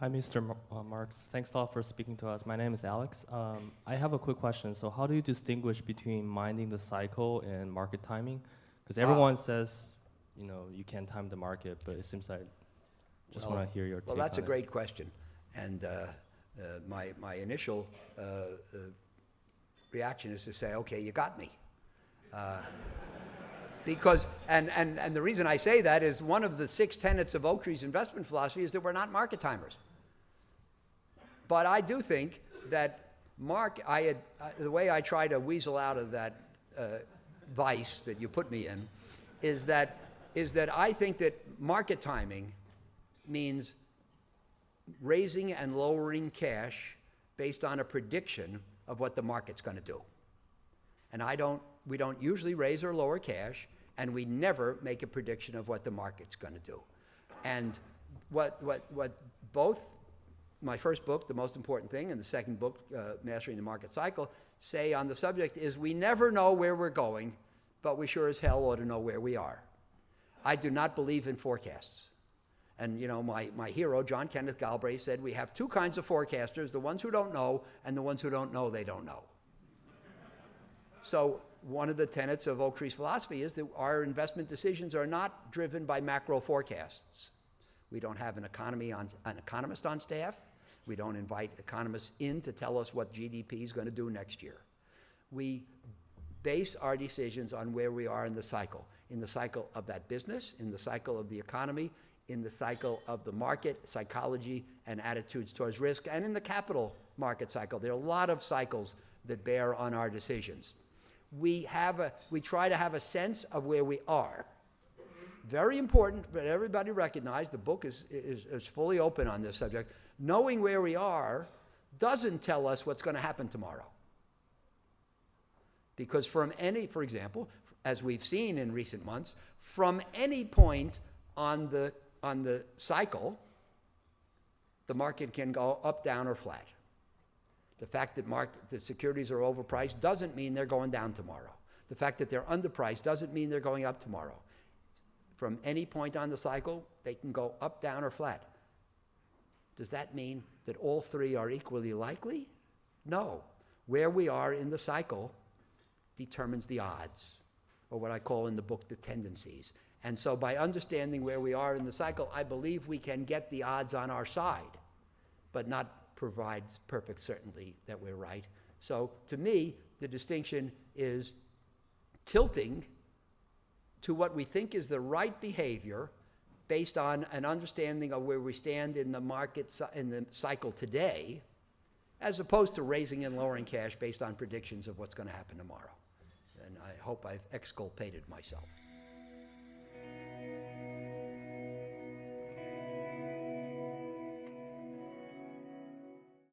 Hi, Mr. Marks. Thanks a lot for speaking to us. My name is Alex. I have a quick question. So how do you distinguish between minding the cycle and market timing? Because everyone says, you can't time the market, but it seems like just want to hear your take on it. Well, that's a great question. And my initial reaction is to say, okay, you got me. Because, and the reason I say that is one of the 6 tenets of Oaktree's investment philosophy is that we're not market timers. But I do think that the way I try to weasel out of that vice that you put me in is that I think that market timing means raising and lowering cash based on a prediction of what the market's going to do. And we don't usually raise or lower cash, and we never make a prediction of what the market's going to do. And what both my first book, The Most Important Thing, and the second book, Mastering the Market Cycle, say on the subject is we never know where we're going, but we sure as hell ought to know where we are. I do not believe in forecasts. And my hero, John Kenneth Galbraith, said we have 2 kinds of forecasters, the ones who don't know and the ones who don't know they don't know. So one of the tenets of Oaktree's philosophy is that our investment decisions are not driven by macro forecasts. We don't have an economist on staff. We don't invite economists in to tell us what GDP is going to do next year. We base our decisions on where we are in the cycle of that business, in the cycle of the economy, in the cycle of the market, psychology, and attitudes towards risk, and in the capital market cycle. There are a lot of cycles that bear on our decisions. We try to have a sense of where we are. Very important, but everybody recognize the book is fully open on this subject. Knowing where we are doesn't tell us what's going to happen tomorrow. Because for example, as we've seen in recent months, from any point on the cycle, the market can go up, down, or flat. The fact that the securities are overpriced doesn't mean they're going down tomorrow. The fact that they're underpriced doesn't mean they're going up tomorrow. From any point on the cycle, they can go up, down, or flat. Does that mean that all 3 are equally likely? No. Where we are in the cycle determines the odds, or what I call in the book the tendencies. And so by understanding where we are in the cycle, I believe we can get the odds on our side, but not provide perfect certainty that we're right. So to me, the distinction is tilting to what we think is the right behavior based on an understanding of where we stand in the market, in the cycle today, as opposed to raising and lowering cash based on predictions of what's going to happen tomorrow. And I hope I've exculpated myself.